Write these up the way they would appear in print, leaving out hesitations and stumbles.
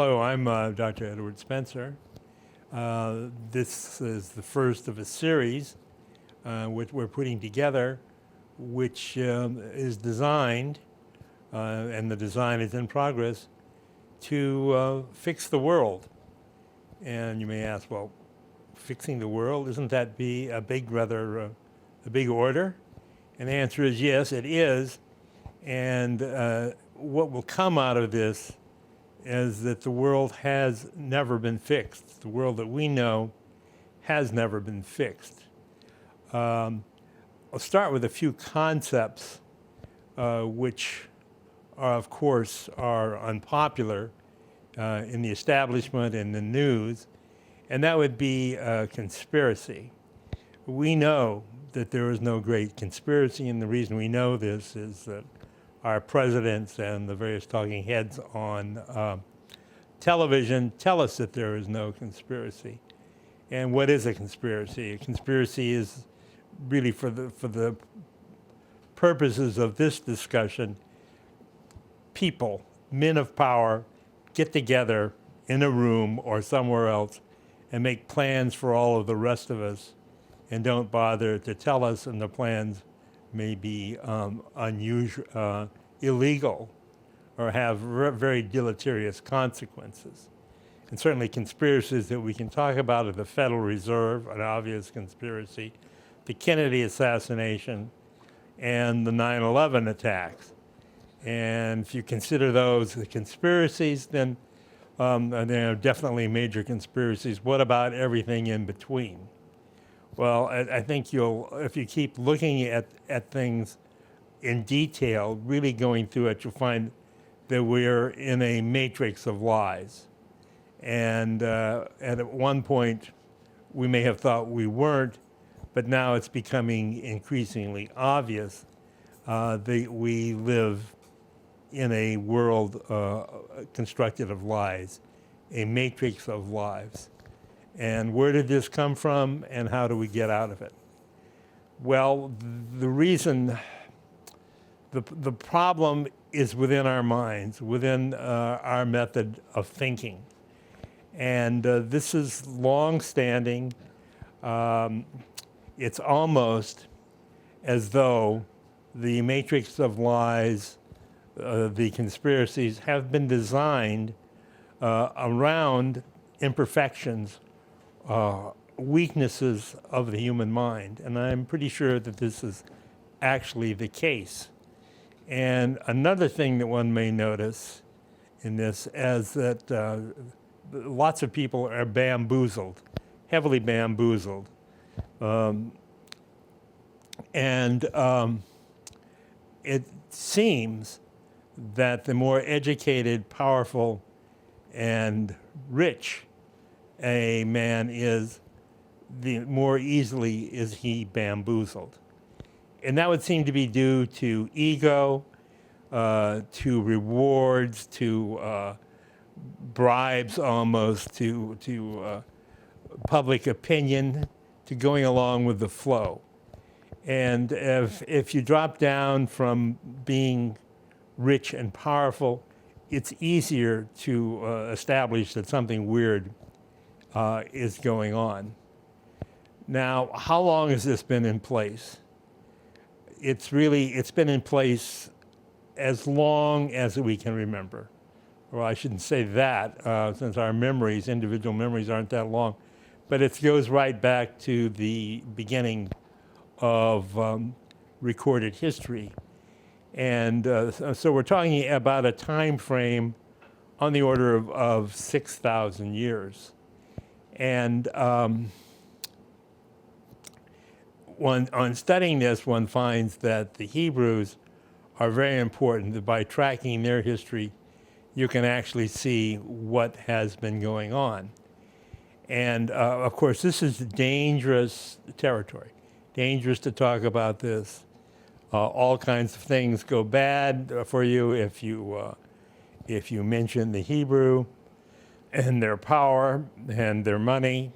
Hello, I'm Dr. Edward Spencer. This is the first of a series which we're putting together, which is designed, and the design is in progress, to fix the world. And you may ask, well, fixing the world, isn't that a big order? And the answer is yes, it is. And what will come out of this is that the world has never been fixed. The world that we know has never been fixed. I'll start with a few concepts which are, of course, are unpopular in the establishment and the news, and that would be conspiracy. We know that there is no great conspiracy, and the reason we know this is that our presidents and the various talking heads on television tell us that there is no conspiracy. And what is a conspiracy? A conspiracy is really, for the purposes of this discussion, people, men of power, get together in a room or somewhere else and make plans for all of the rest of us and don't bother to tell us, and the plans may be unusual, illegal, or have very deleterious consequences. And certainly conspiracies that we can talk about are the Federal Reserve, an obvious conspiracy, the Kennedy assassination, and the 9/11 attacks. And if you consider those the conspiracies, then they're definitely major conspiracies. What about everything in between? Well, I think if you keep looking at things in detail, really going through it, you'll find that we're in a matrix of lies. And at one point, we may have thought we weren't, but now it's becoming increasingly obvious that we live in a world constructed of lies, a matrix of lies. And where did this come from, and how do we get out of it? Well, the reason, the problem is within our minds, within our method of thinking. And this is long-standing. It's almost as though the matrix of lies, the conspiracies, have been designed around imperfections, weaknesses of the human mind. And I'm pretty sure that this is actually the case. And another thing that one may notice in this is that lots of people are bamboozled, heavily bamboozled. It seems that the more educated, powerful, and rich a man is, the more easily is he bamboozled. And that would seem to be due to ego, to rewards, to bribes almost, to public opinion, to going along with the flow. And if you drop down from being rich and powerful, it's easier to establish that something weird is going on. Now, how long has this been in place? It's been in place as long as we can remember. Well, I shouldn't say that, since our memories, individual memories, aren't that long. But it goes right back to the beginning of recorded history. And so we're talking about a time frame on the order of 6,000 years. And on studying this, one finds that the Hebrews are very important, that by tracking their history, you can actually see what has been going on. And of course, this is dangerous territory, dangerous to talk about this. All kinds of things go bad for you if you mention the Hebrew and their power and their money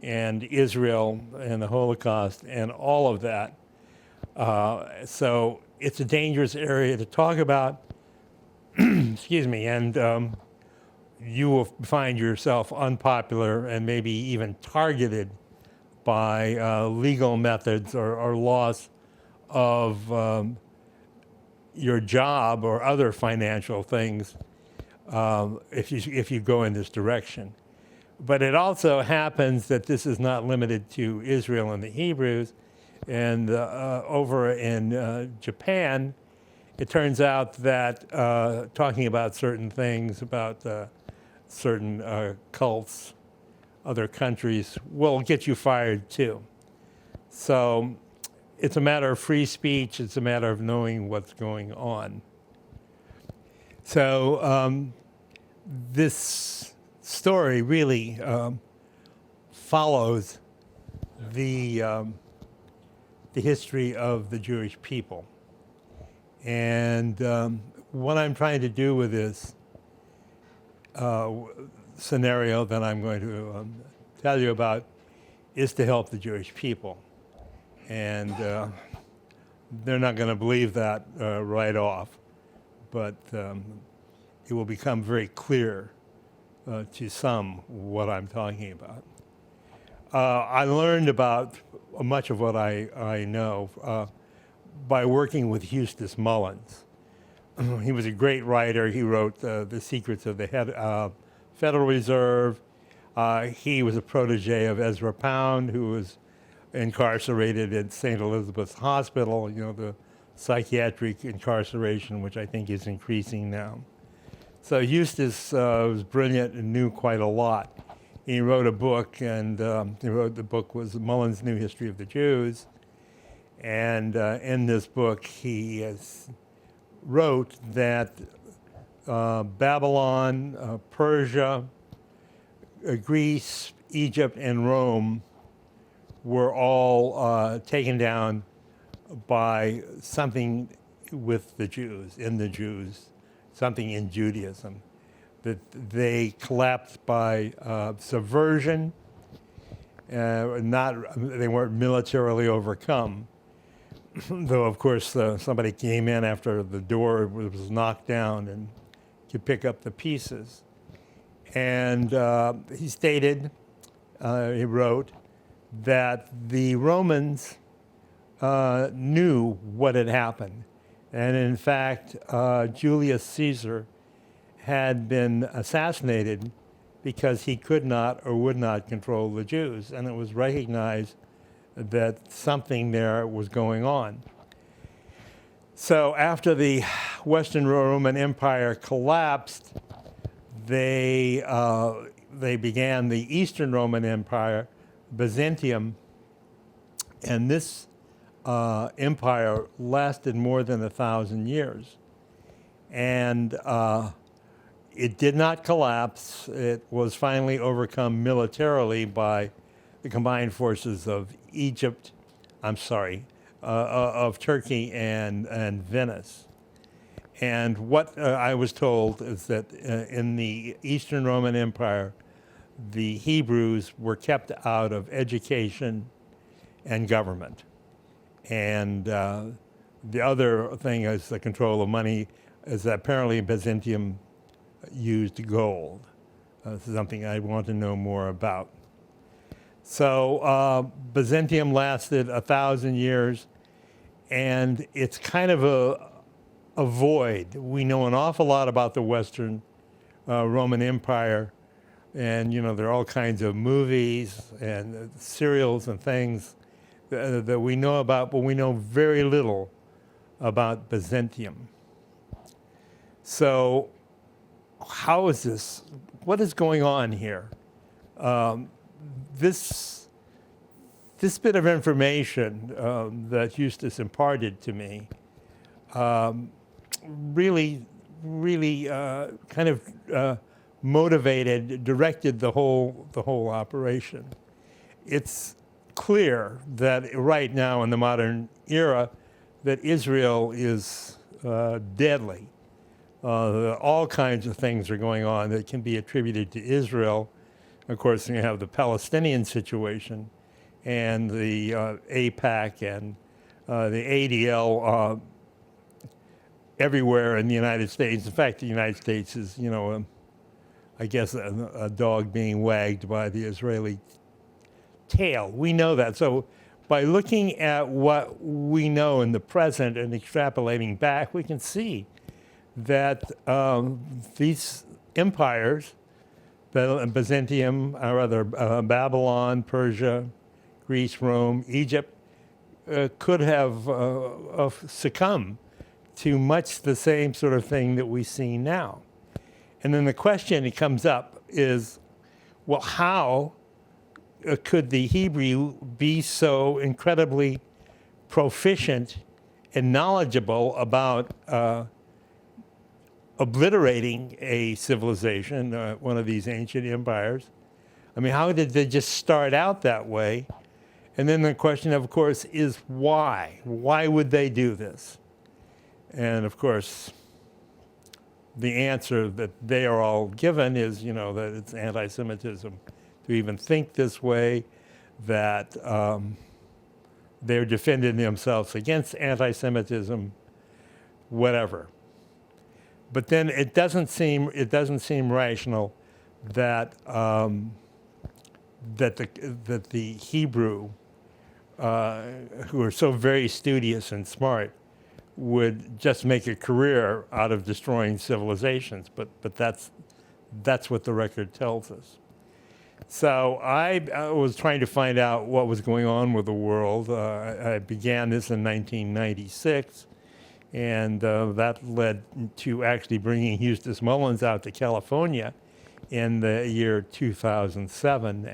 and Israel and the Holocaust and all of that. So it's a dangerous area to talk about. Excuse me. And you will find yourself unpopular and maybe even targeted by legal methods or loss of your job or other financial things if you go in this direction. But it also happens that this is not limited to Israel and the Hebrews. And over in Japan, it turns out that talking about certain things, about certain cults, other countries, will get you fired too. So it's a matter of free speech. It's a matter of knowing what's going on. So this story really follows the history of the Jewish people. And what I'm trying to do with this scenario that I'm going to tell you about is to help the Jewish people. And they're not going to believe that right off, but it will become very clear to some what I'm talking about. I learned about much of what I know by working with Eustace Mullins. He was a great writer. He wrote The Secrets of the Federal Reserve. He was a protege of Ezra Pound, who was incarcerated at St. Elizabeth's Hospital, you know, the psychiatric incarceration, which I think is increasing now. So Eustace was brilliant and knew quite a lot. He wrote a book, and the book was Mullins' New History of the Jews. And in this book, he wrote that Babylon, Persia, Greece, Egypt, and Rome were all taken down by something with the Jews, in the Jews, something in Judaism, that they collapsed by subversion. They weren't militarily overcome, though of course somebody came in after the door was knocked down and could pick up the pieces. And he stated, he wrote, that the Romans knew what had happened. And in fact, Julius Caesar had been assassinated because he could not or would not control the Jews. And it was recognized that something there was going on. So after the Western Roman Empire collapsed, they began the Eastern Roman Empire, Byzantium, and this empire lasted more than 1,000 years. And it did not collapse. It was finally overcome militarily by the combined forces of of Turkey and Venice. And what I was told is that in the Eastern Roman Empire, the Hebrews were kept out of education and government. And the other thing is the control of money, is that apparently Byzantium used gold. This is something I want to know more about. So Byzantium lasted 1,000 years, and it's kind of a void. We know an awful lot about the Western Roman Empire, and you know there are all kinds of movies and serials and things that we know about, but we know very little about Byzantium. So how is this? What is going on here? This bit of information that Eustace imparted to me really kind of directed the whole operation. It's clear that right now in the modern era that Israel is deadly. All kinds of things are going on that can be attributed to Israel. Of course, you have the Palestinian situation and the AIPAC and the ADL everywhere in the United States. In fact, the United States is, you know, I guess a dog being wagged by the Israeli tail. We know that. So by looking at what we know in the present and extrapolating back, we can see that these empires, Byzantium, or rather Babylon, Persia, Greece, Rome, Egypt, could have succumbed to much the same sort of thing that we see now. And then the question that comes up is, well, how could the Hebrew be so incredibly proficient and knowledgeable about obliterating a civilization, one of these ancient empires? I mean, how did they just start out that way? And then the question, of course, is why? Why would they do this? And of course, the answer that they are all given is, that it's anti-Semitism to even think this way, that they're defending themselves against anti-Semitism, whatever. But then it doesn't seem rational that that the Hebrew, who are so very studious and smart, would just make a career out of destroying civilizations. But that's what the record tells us. So I was trying to find out what was going on with the world. I began this in 1996, and that led to actually bringing Eustace Mullins out to California in the year 2007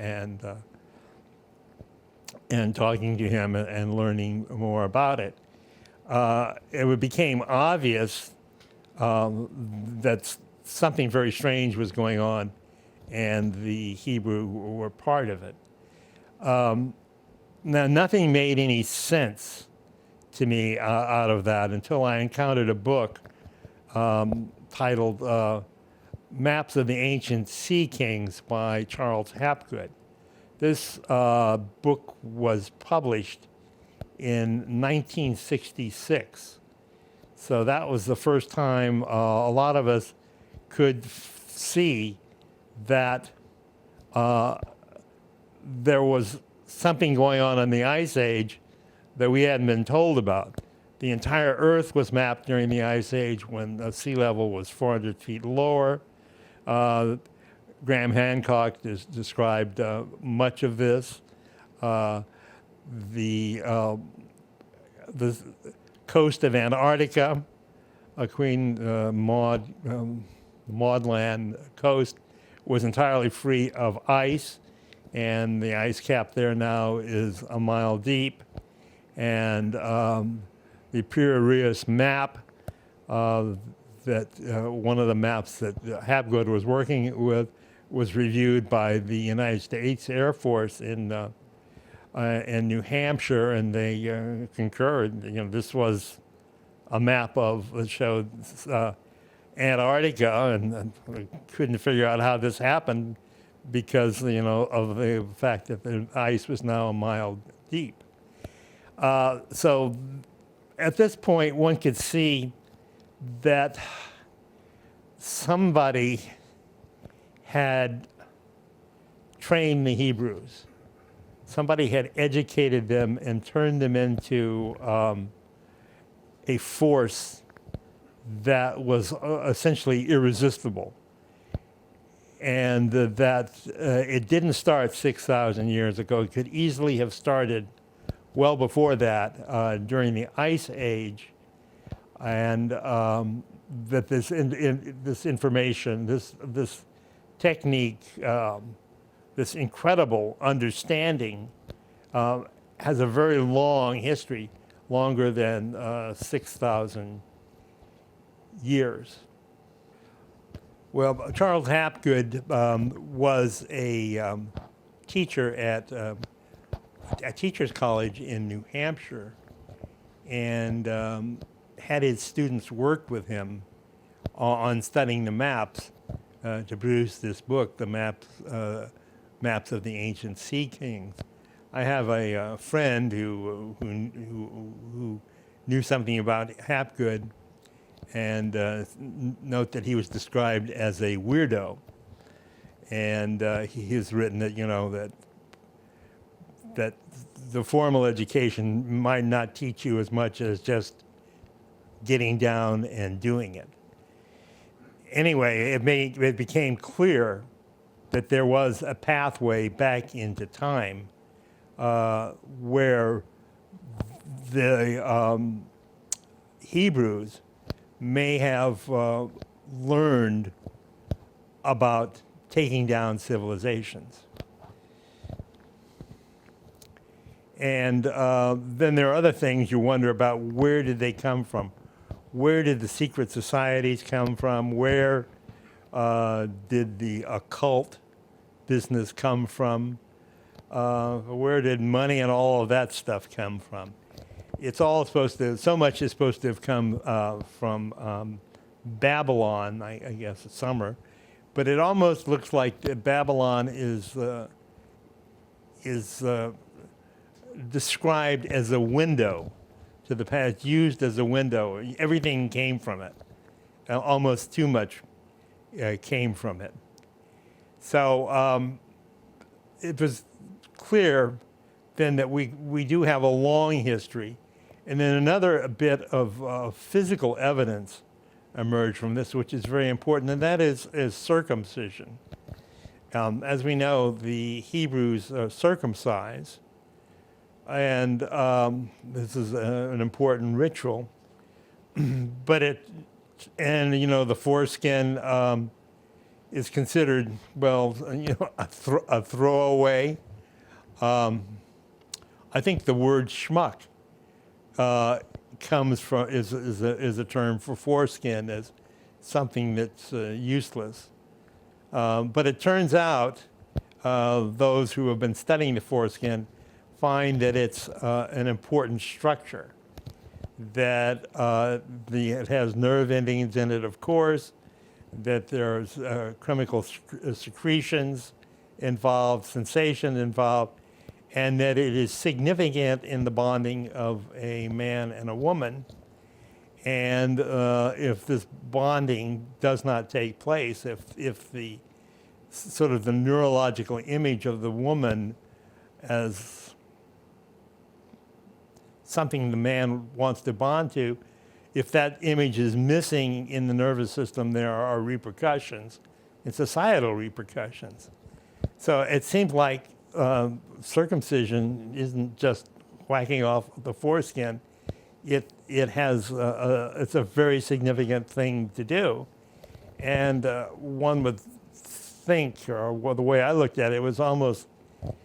and talking to him and learning more about it. It became obvious that something very strange was going on, and the Hebrew were part of it. Now, nothing made any sense to me out of that until I encountered a book titled Maps of the Ancient Sea Kings by Charles Hapgood. This book was published in 1966. So that was the first time a lot of us could see that there was something going on in the Ice Age that we hadn't been told about. The entire Earth was mapped during the Ice Age when the sea level was 400 feet lower. Graham Hancock described much of this. The coast of Antarctica, Queen Maudland coast, was entirely free of ice, and the ice cap there now is a mile deep. And the Piraeus map, that one of the maps that Hapgood was working with, was reviewed by the United States Air Force in New Hampshire, and they concurred. This was a map that showed Antarctica, and we couldn't figure out how this happened because of the fact that the ice was now a mile deep. So at this point, one could see that somebody had trained the Hebrews. Somebody had educated them and turned them into a force that was essentially irresistible. And that it didn't start 6,000 years ago. It could easily have started well before that, during the Ice Age. And that this information, this technique, this incredible understanding has a very long history, longer than 6,000 years. Well, Charles Hapgood was a teacher at a teacher's college in New Hampshire, and had his students work with him on studying the maps to produce this book, the maps of the Ancient Sea Kings. I have a friend who knew something about Hapgood, and note that he was described as a weirdo. And he has written that, that the formal education might not teach you as much as just getting down and doing it. Anyway, it became clear that there was a pathway back into time where the Hebrews may have learned about taking down civilizations. And then there are other things you wonder about. Where did they come from? Where did the secret societies come from? Where did the occult business come from? Where did money and all of that stuff come from? It's all supposed to, so much is supposed to have come from Babylon, I guess, Summer. But it almost looks like Babylon is described as a window to the past, used as a window. Everything came from it. Almost too much came from it. So it was clear then that we do have a long history. And then another bit of physical evidence emerged from this, which is very important, and that is circumcision. As we know, the Hebrews are circumcised, and this is an important ritual. But the foreskin is considered, well, a throwaway. I think the word schmuck comes from is a term for foreskin as something that's useless. But it turns out those who have been studying the foreskin find that it's an important structure, that it has nerve endings in it, of course, that there's chemical secretions involved, sensation involved, and that it is significant in the bonding of a man and a woman. And if this bonding does not take place, if the sort of the neurological image of the woman as something the man wants to bond to, if that image is missing in the nervous system, there are repercussions, and societal repercussions. So it seems like circumcision isn't just whacking off the foreskin. It has it's a very significant thing to do, and one would think, or the way I looked at it, was almost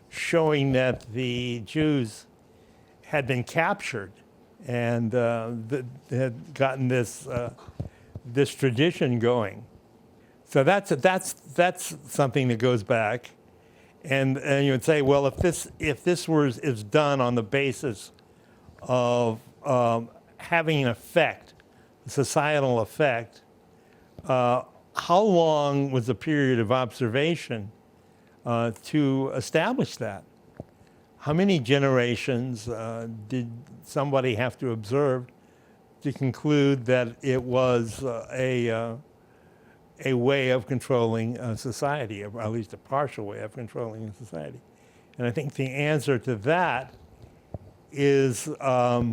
showing that the Jews had been captured and had gotten this tradition going. So that's something that goes back. And you would say, well, if this is done on the basis of having an effect, a societal effect, how long was the period of observation to establish that? How many generations did somebody have to observe to conclude that it was a way of controlling society, or at least a partial way of controlling society? And I think the answer to that is a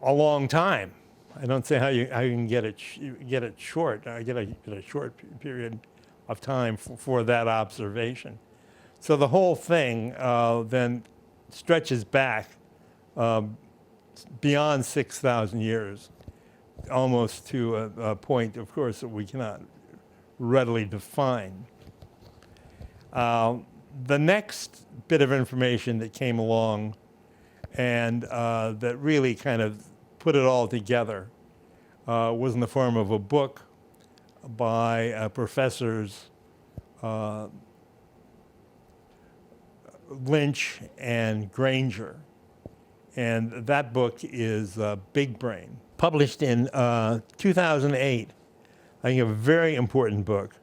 long time. I don't see how you can get it short. Get a short period of time for that observation. So the whole thing then stretches back beyond 6,000 years. Almost to a point, of course, that we cannot readily define. The next bit of information that came along and that really kind of put it all together was in the form of a book by professors Lynch and Granger. And that book is Big Brain, published in 2008. I think a very important book.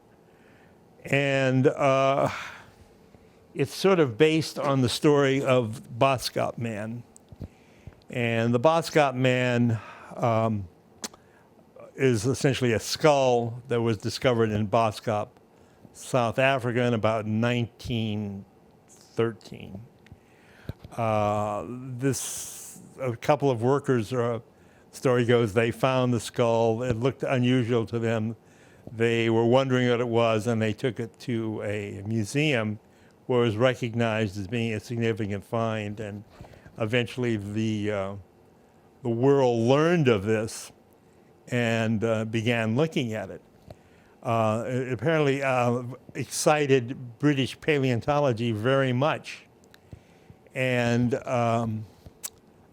And it's sort of based on the story of Boskop Man. And the Boskop Man is essentially a skull that was discovered in Boskop, South Africa in about 1913. A couple of workers, story goes, they found the skull. It looked unusual to them. They were wondering what it was, and they took it to a museum where it was recognized as being a significant find. And eventually the world learned of this and began looking at it. It apparently excited British paleontology very much. And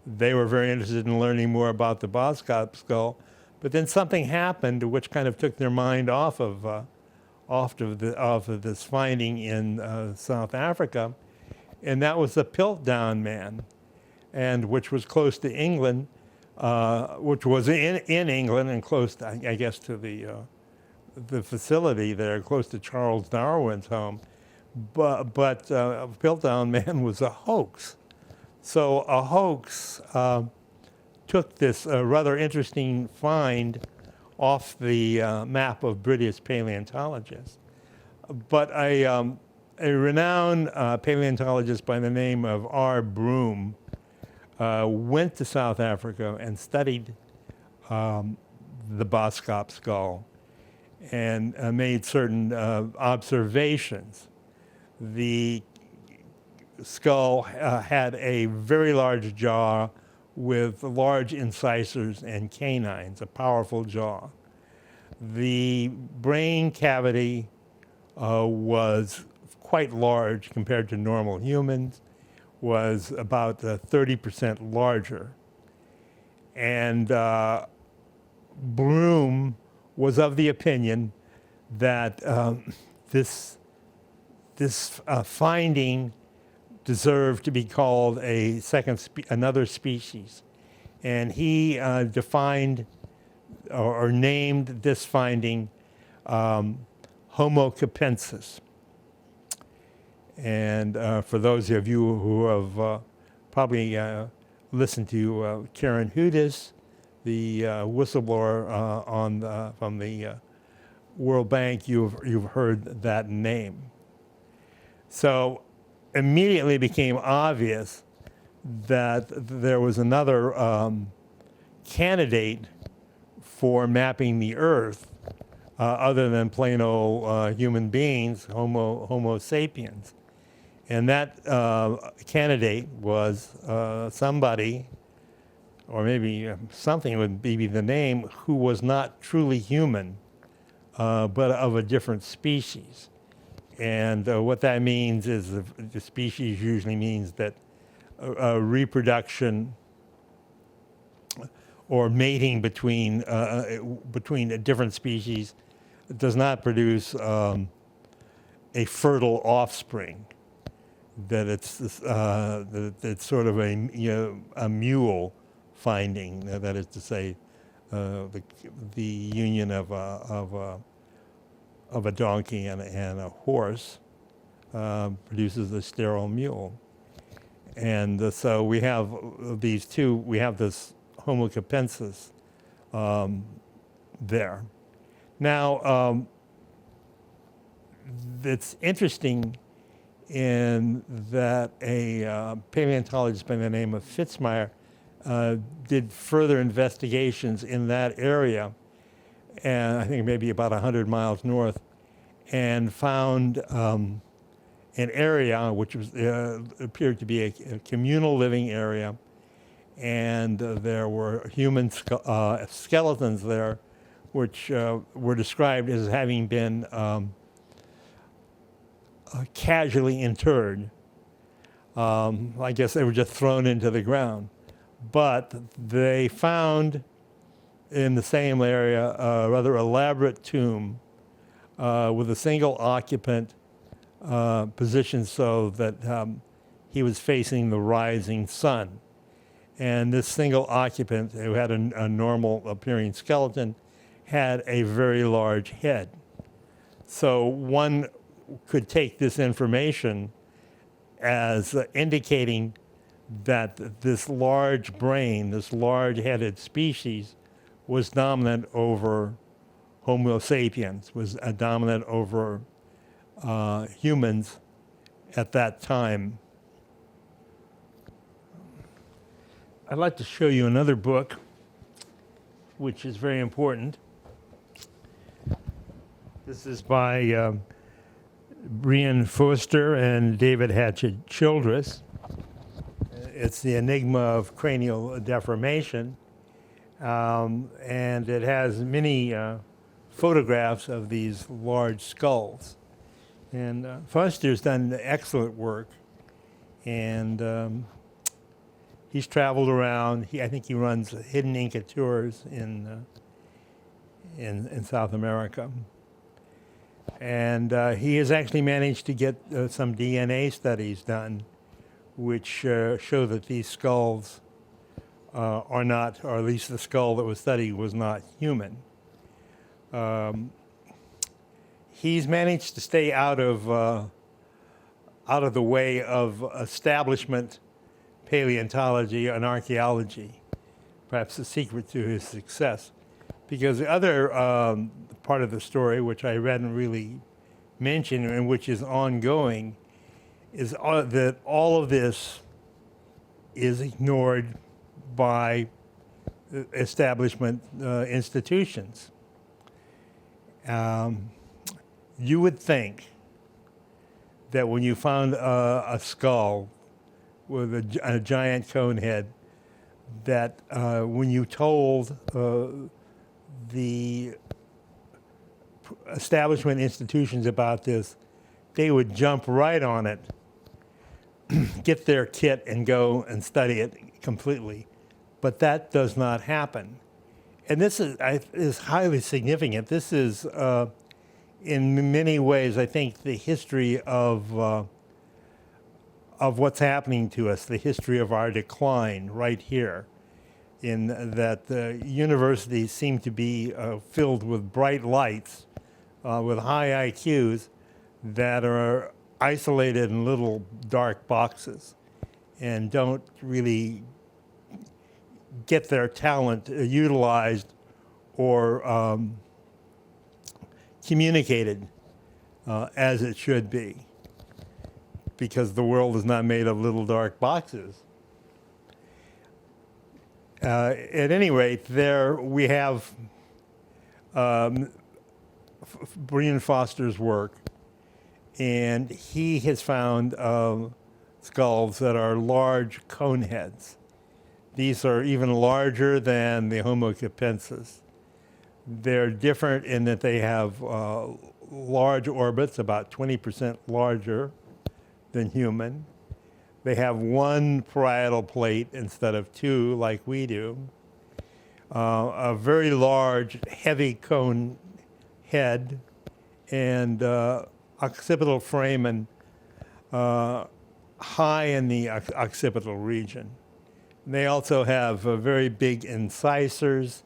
they were very interested in learning more about the Boskop skull. But then something happened which kind of took their mind off of this finding in South Africa, and that was the Piltdown Man, and which was close to England, which was in England and close, to, I guess, to the facility there, close to Charles Darwin's home. But Piltdown Man was a hoax. So a hoax took this rather interesting find off the map of British paleontologists. But a renowned paleontologist by the name of R. Broom went to South Africa and studied the Boskop skull and made certain observations. The skull had a very large jaw with large incisors and canines, a powerful jaw. The brain cavity was quite large compared to normal humans, was about 30% larger. And Broom was of the opinion that this finding deserved to be called another species. And he defined or named this finding Homo capensis. And for those of you who have probably listened to Karen Hudis, the whistleblower from the World Bank, you've heard that name. So immediately became obvious that there was another candidate for mapping the Earth other than plain old human beings, Homo sapiens. And that candidate was somebody, or maybe something would be the name, who was not truly human, but of a different species. And what that means is the species usually means that reproduction or mating between different species does not produce a fertile offspring. That it's sort of a mule finding. That is to say, the union of a donkey and a horse produces a sterile mule. And so we have these two, we have this Homo capensis there. Now, it's interesting in that a paleontologist by the name of Fitzmyer did further investigations in that area, and I think maybe about 100 miles north, and found an area which was appeared to be a communal living area, and there were human skeletons there, which were described as having been casually interred. I guess they were just thrown into the ground. But they found in the same area a rather elaborate tomb with a single occupant positioned so that he was facing the rising sun. And this single occupant, who had a normal appearing skeleton, had a very large head. So one could take this information as indicating that this large brain, this large-headed species, was dominant over Homo sapiens, was dominant over humans at that time. I'd like to show you another book, which is very important. This is by Brian Foster and David Hatchett Childress. It's The Enigma of Cranial Deformation, and it has many photographs of these large skulls. And Foster's done excellent work, and he's traveled around. I think he runs Hidden Inca tours in South America. And he has actually managed to get some DNA studies done, which show that these skulls are not, or at least the skull that was studied was not human. He's managed to stay out of the way of establishment paleontology and archaeology, perhaps the secret to his success. Because the other part of the story, which I hadn't really mentioned and which is ongoing, is that all of this is ignored by establishment institutions. You would think that when you found a skull with a giant cone head, that when you told the establishment institutions about this, they would jump right on it, get their kit and go and study it completely. But that does not happen. And this is highly significant. This is, in many ways, I think, the history of what's happening to us, the history of our decline right here, in that the universities seem to be filled with bright lights, with high IQs that are isolated in little dark boxes and don't really get their talent utilized or communicated as it should be, because the world is not made of little dark boxes. At any rate, there we have Brian Foster's work, and he has found skulls that are large cone heads. These are even larger than the Homo capensis. They're different in that they have large orbits, about 20% larger than human. They have one parietal plate instead of two, like we do. A very large, heavy cone head, and occipital frame, and high in the occipital region. They also have very big incisors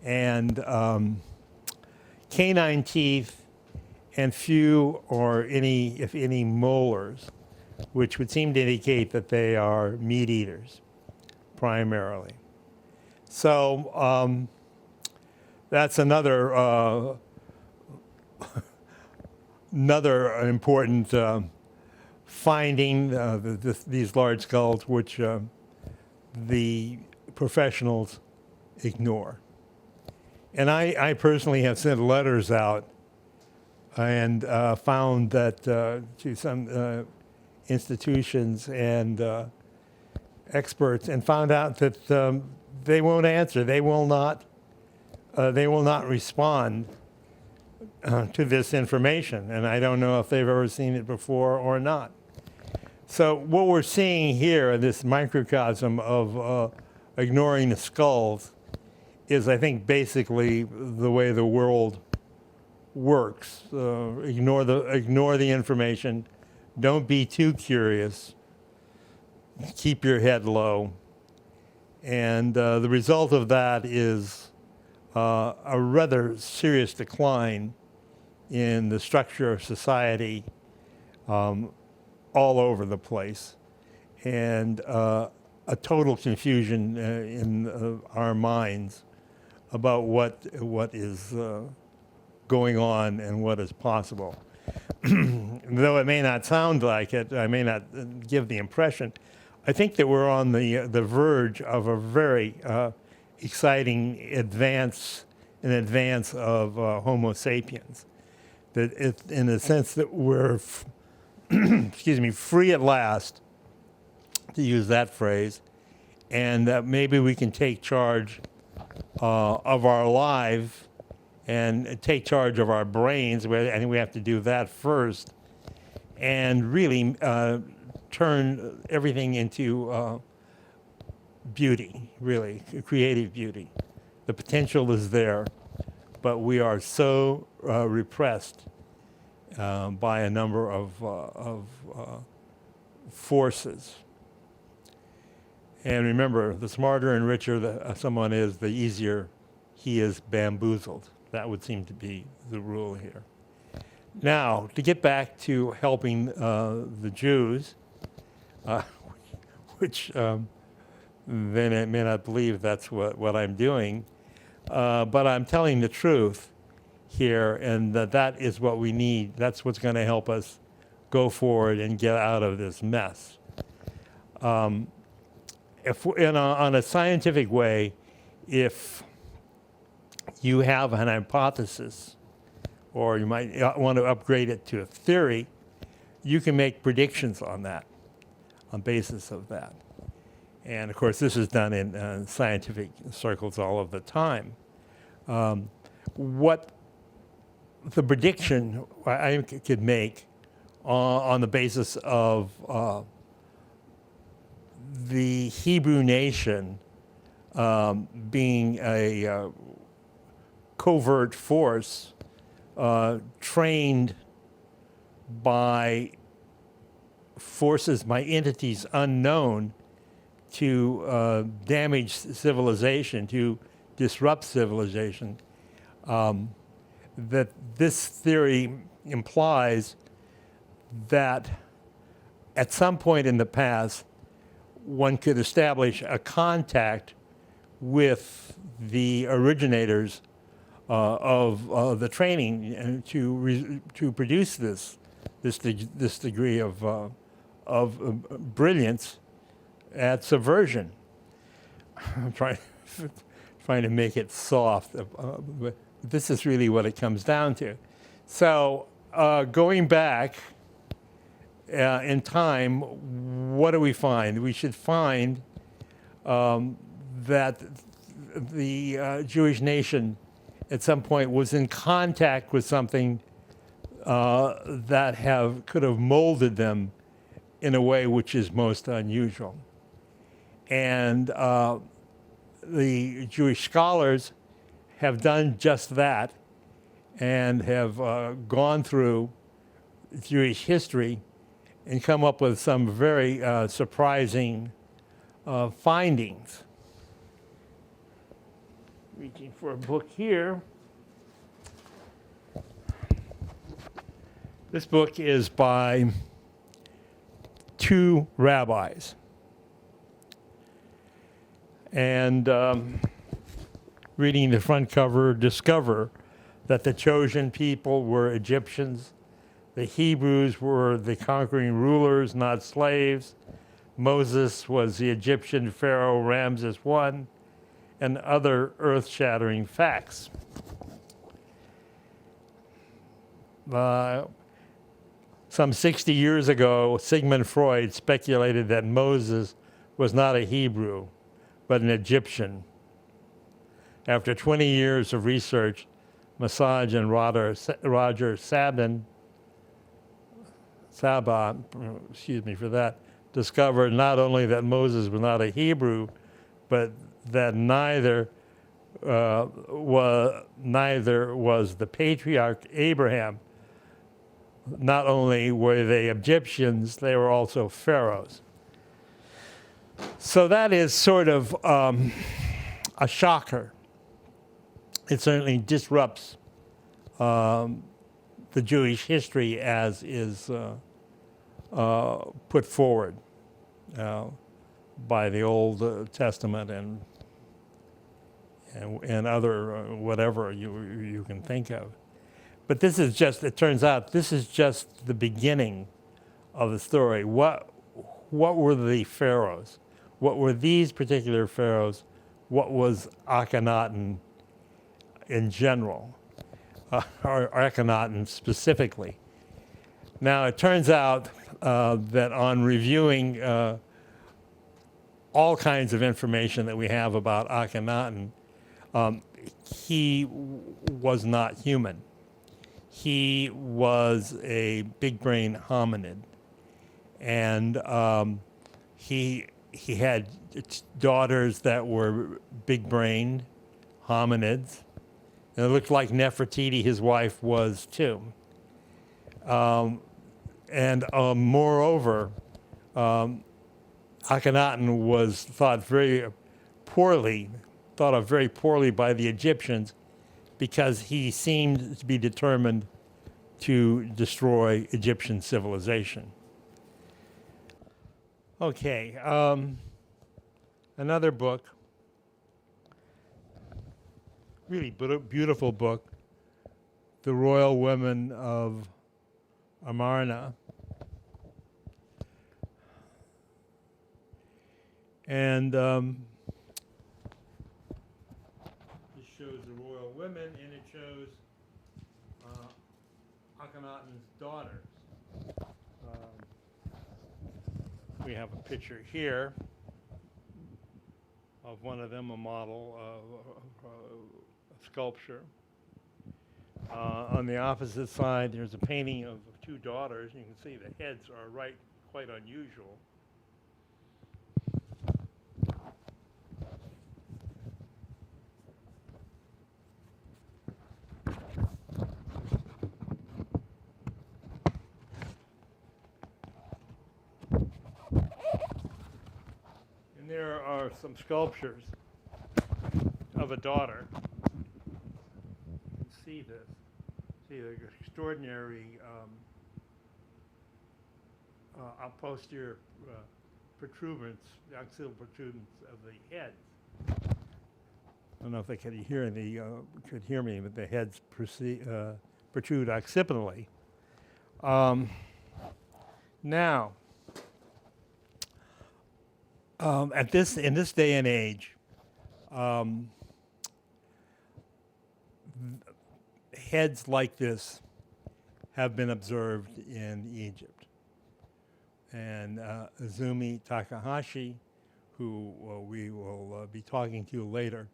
and canine teeth, and few or any, if any, molars, which would seem to indicate that they are meat eaters, primarily. So that's another important finding, these large skulls, which the professionals ignore. And I personally have sent letters out and found that to some institutions and experts, and found out that they won't answer. They will not respond to this information, and I don't know if they've ever seen it before or not. So what we're seeing here, this microcosm of ignoring the skulls, is, I think, basically the way the world works. Ignore the information. Don't be too curious. Keep your head low. And the result of that is a rather serious decline in the structure of society all over the place, and a total confusion in our minds about what is going on and what is possible. though it may not sound like it, I may not give the impression, I think that we're on the verge of a very exciting advance of Homo sapiens. That in the sense that we're, excuse me, free at last, to use that phrase, and that maybe we can take charge of our life and take charge of our brains. I think we have to do that first, and really turn everything into beauty, really, creative beauty. The potential is there, but we are so repressed by a number of forces. And remember, the smarter and richer someone is, the easier he is bamboozled. That would seem to be the rule here. Now, to get back to helping the Jews, which they may not believe that's what I'm doing, but I'm telling the truth here, and that is what we need. That's what's going to help us go forward and get out of this mess. On a scientific way, if you have an hypothesis, or you might want to upgrade it to a theory, you can make predictions on that, on basis of that. And of course, this is done in scientific circles all of the time. What the prediction I could make on the basis of the Hebrew nation being a covert force trained by forces, by entities unknown, to damage civilization, to disrupt civilization, that this theory implies that at some point in the past, one could establish a contact with the originators of the training to produce this degree of brilliance at subversion. I'm trying to make it soft, but this is really what it comes down to. So going back in time, what do we find? We should find that the Jewish nation at some point was in contact with something that could have molded them in a way which is most unusual. And the Jewish scholars have done just that and have gone through Jewish history and come up with some very surprising findings. Reaching for a book here. This book is by two rabbis. And reading the front cover, discover that the chosen people were Egyptians. The Hebrews were the conquering rulers, not slaves. Moses was the Egyptian pharaoh Ramses I, and other earth-shattering facts. Some 60 years ago, Sigmund Freud speculated that Moses was not a Hebrew, but an Egyptian. After 20 years of research, Massage and Roger Sabin, excuse me for that, discovered not only that Moses was not a Hebrew, but that neither was the patriarch Abraham. Not only were they Egyptians, they were also pharaohs. So that is sort of a shocker. It certainly disrupts the Jewish history as is put forward by the Old Testament and other whatever you can think of. But this is just, it turns out, this is just the beginning of the story. What were the pharaohs? What were these particular pharaohs? What was Akhenaten in general, or Akhenaten specifically? Now, it turns out that on reviewing all kinds of information that we have about Akhenaten, he was not human. He was a big-brain hominid, and he had daughters that were big-brained hominids, and it looked like Nefertiti, his wife, was too. Moreover, Akhenaten was thought of very poorly by the Egyptians because he seemed to be determined to destroy Egyptian civilization. Okay, another book, really beautiful book, The Royal Women of Amarna. And this shows the royal women, and it shows Akhenaten's daughters. We have a picture here of one of them, a model of a sculpture. On the opposite side, there's a painting of two daughters. You can see the heads are quite unusual. There are some sculptures of a daughter. You can see this. See the extraordinary posterior protuberance, the axial protuberance of the heads. I don't know if they could hear me, but the heads protrude occipitally. Now. In this day and age, heads like this have been observed in Egypt. And Azumi Takahashi, who we will be talking to later,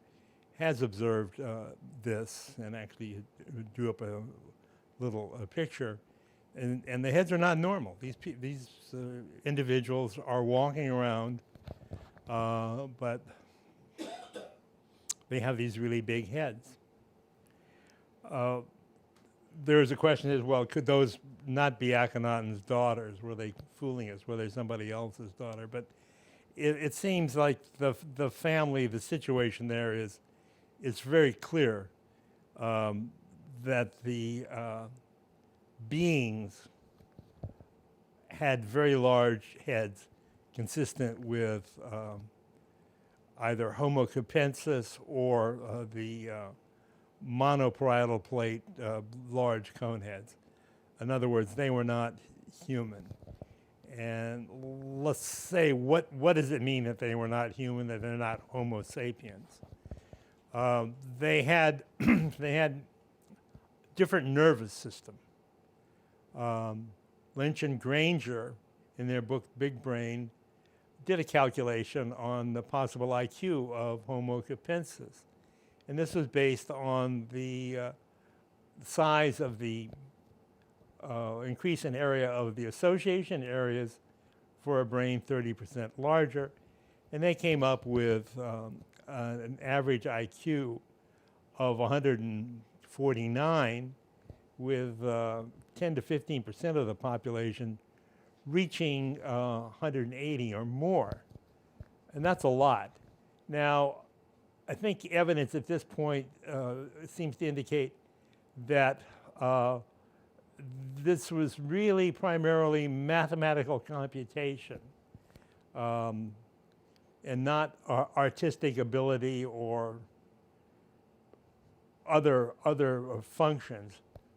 has observed this and actually drew up a little picture. And the heads are not normal. These individuals are walking around, but they have these really big heads. There's a question as well, could those not be Akhenaten's daughters? Were they fooling us? Were they somebody else's daughter? But it seems like the family, the situation there is, it's very clear that the beings had very large heads consistent with either Homo capensis or the monoparietal plate large cone heads. In other words, they were not human. And let's say, what does it mean that they were not human, that they're not Homo sapiens? They had different nervous system. Lynch and Granger, in their book Big Brain, did a calculation on the possible IQ of Homo capensis. And this was based on the size of the increase in area of the association areas for a brain 30% larger. And they came up with an average IQ of 149, with 10 to 15% of the population reaching 180 or more. And that's a lot. Now, I think evidence at this point seems to indicate that this was really primarily mathematical computation and not artistic ability or other functions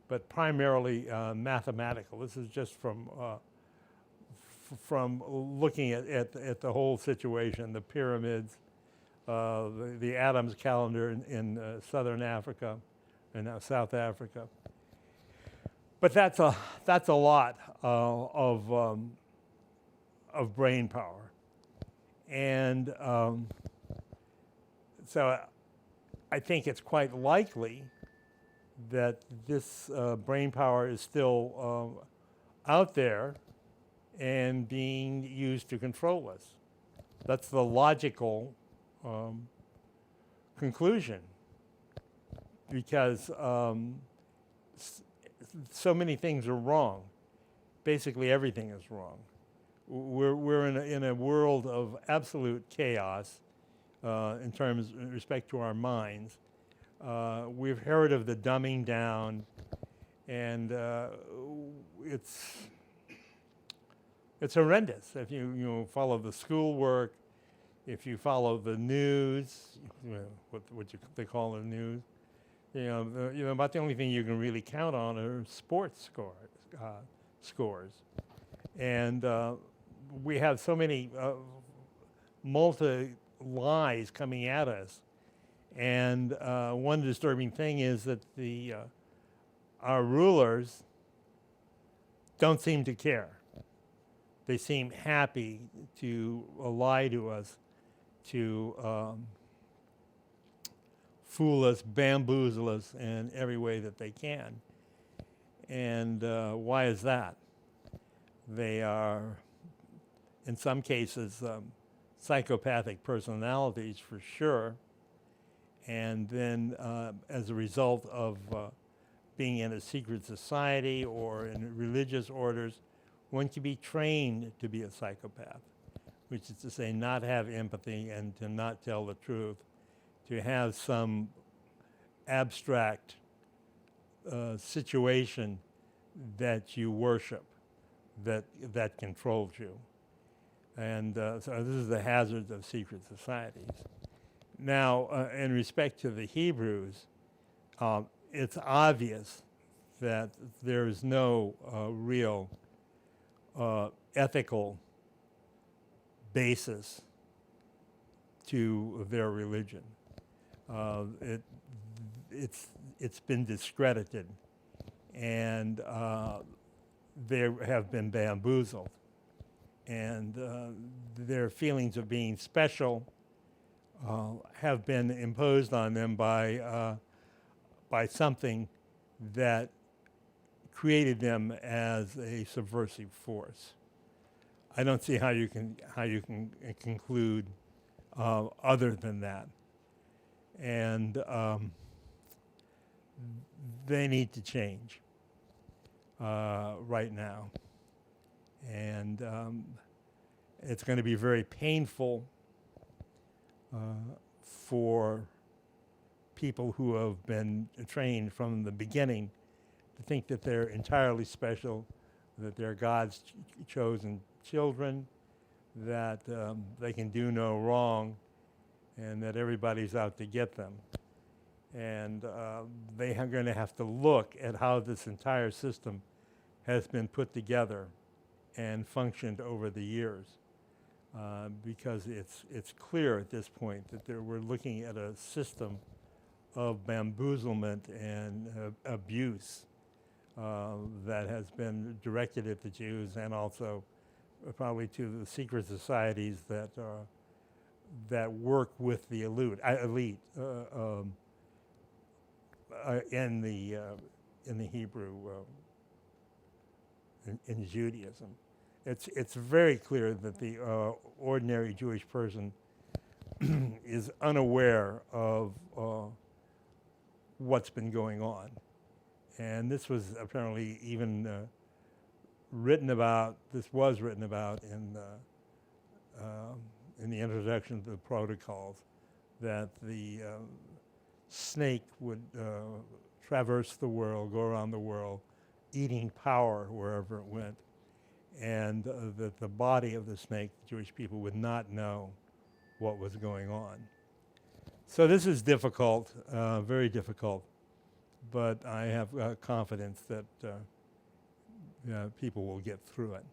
but primarily mathematical. This is just from looking at the whole situation, the pyramids, the Adams calendar in Southern Africa and now South Africa. But that's a lot of brain power, and so I think it's quite likely that this brain power is still out there and being used to control us. That's the logical conclusion, because so many things are wrong. Basically, everything is wrong. We're in a world of absolute chaos in respect to our minds. We've heard of the dumbing down, and it's horrendous. If you follow the schoolwork, if you follow the news, they call the news, about the only thing you can really count on are sports scores. And we have so many multi-lies coming at us. And one disturbing thing is that our rulers don't seem to care. They seem happy to lie to us, to fool us, bamboozle us in every way that they can. And why is that? They are, in some cases, psychopathic personalities for sure. And then as a result of being in a secret society or in religious orders, one can be trained to be a psychopath, which is to say not have empathy and to not tell the truth, to have some abstract situation that you worship, that controls you. And so this is the hazards of secret societies. Now, in respect to the Hebrews, it's obvious that there is no real ethical basis to their religion. It's been discredited, and they have been bamboozled, and their feelings of being special have been imposed on them by something that created them as a subversive force. I don't see how you can conclude other than that. And they need to change right now. And it's going to be very painful for people who have been trained from the beginning to think that they're entirely special, that they're God's chosen children, that they can do no wrong, and that everybody's out to get them. And they are going to have to look at how this entire system has been put together and functioned over the years, because it's clear at this point that we're looking at a system of bamboozlement and abuse that has been directed at the Jews, and also probably to the secret societies that work with the elite in the Hebrew in Judaism. It's very clear that the ordinary Jewish person is unaware of what's been going on. And this was apparently even written about in the introduction to the protocols, that the snake would traverse the world, go around the world, eating power wherever it went, and that the body of the snake, the Jewish people, would not know what was going on. So this is difficult, very difficult, but I have confidence that people will get through it.